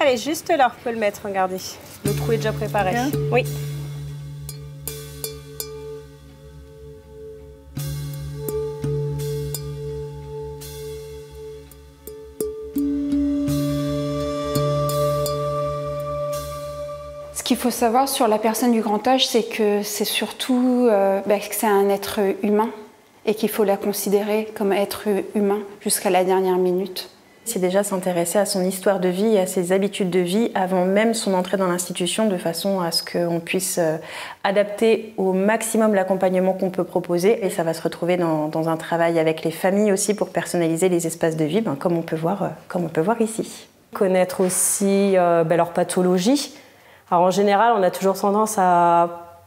Elle est juste là, vous pouvez le mettre, regardez. Le trou est déjà préparé. Bien. Oui. Ce qu'il faut savoir sur la personne du grand âge, c'est que c'est surtout que c'est un être humain et qu'il faut la considérer comme être humain jusqu'à la dernière minute. C'est déjà s'intéresser à son histoire de vie et à ses habitudes de vie avant même son entrée dans l'institution, de façon à ce qu'on puisse adapter au maximum l'accompagnement qu'on peut proposer. Et ça va se retrouver dans un travail avec les familles aussi pour personnaliser les espaces de vie, comme on peut voir ici. Connaître aussi leur pathologie. Alors en général, on a toujours tendance à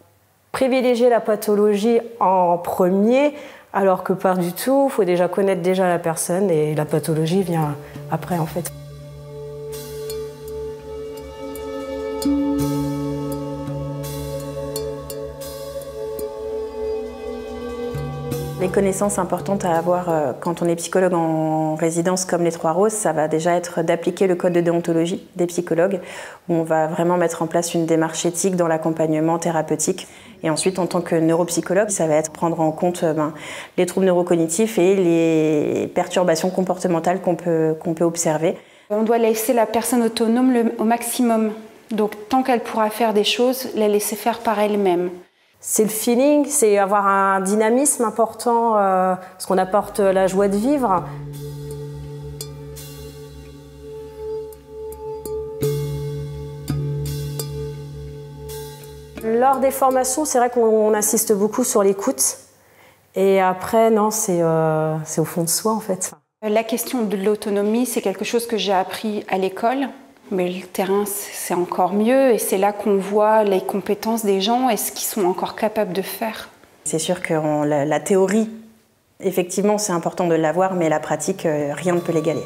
privilégier la pathologie en premier, alors que pas du tout. Il faut déjà connaître la personne et la pathologie vient après en fait. Les connaissances importantes à avoir quand on est psychologue en résidence comme les Trois Roses, ça va déjà être d'appliquer le code de déontologie des psychologues, où on va vraiment mettre en place une démarche éthique dans l'accompagnement thérapeutique. Et ensuite, en tant que neuropsychologue, ça va être prendre en compte les troubles neurocognitifs et les perturbations comportementales qu'on peut observer. On doit laisser la personne autonome au maximum. Donc tant qu'elle pourra faire des choses, la laisser faire par elle-même. C'est le feeling, c'est avoir un dynamisme important, parce qu'on apporte la joie de vivre. Lors des formations, c'est vrai qu'on insiste beaucoup sur l'écoute. Et après, non, c'est au fond de soi, en fait. La question de l'autonomie, c'est quelque chose que j'ai appris à l'école. Mais le terrain, c'est encore mieux. Et c'est là qu'on voit les compétences des gens et ce qu'ils sont encore capables de faire. C'est sûr que la théorie, effectivement, c'est important de l'avoir, mais la pratique, rien ne peut l'égaler.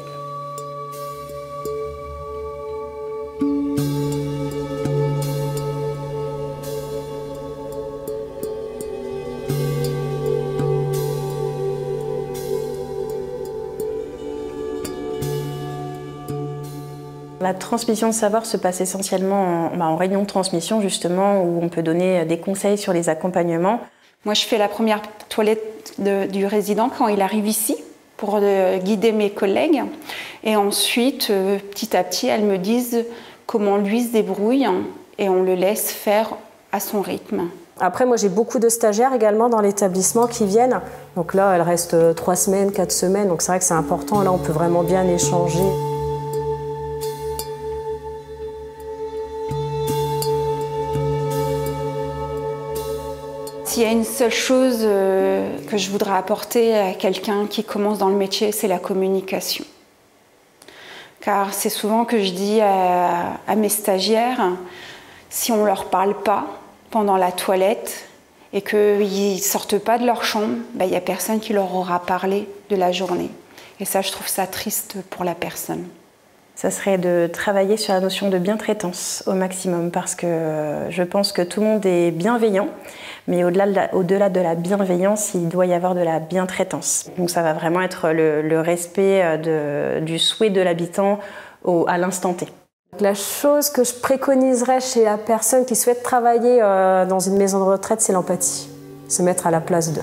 La transmission de savoir se passe essentiellement en réunion de transmission, justement, où on peut donner des conseils sur les accompagnements. Moi, je fais la première toilette du résident quand il arrive ici, pour guider mes collègues. Et ensuite, petit à petit, elles me disent comment lui se débrouille et on le laisse faire à son rythme. Après, moi, j'ai beaucoup de stagiaires également dans l'établissement qui viennent. Donc là, elles restent 3 semaines, 4 semaines. Donc c'est vrai que c'est important. Là, on peut vraiment bien échanger. S'il y a une seule chose que je voudrais apporter à quelqu'un qui commence dans le métier, c'est la communication. Car c'est souvent que je dis à mes stagiaires, si on ne leur parle pas pendant la toilette et qu'ils ne sortent pas de leur chambre, il n'y a personne qui leur aura parlé de la journée. Et ça, je trouve ça triste pour la personne. Ça serait de travailler sur la notion de bientraitance au maximum, parce que je pense que tout le monde est bienveillant, mais au-delà de la bienveillance, il doit y avoir de la bientraitance. Donc ça va vraiment être le respect du souhait de l'habitant à l'instant T. La chose que je préconiserais chez la personne qui souhaite travailler dans une maison de retraite, c'est l'empathie. Se mettre à la place d'eux.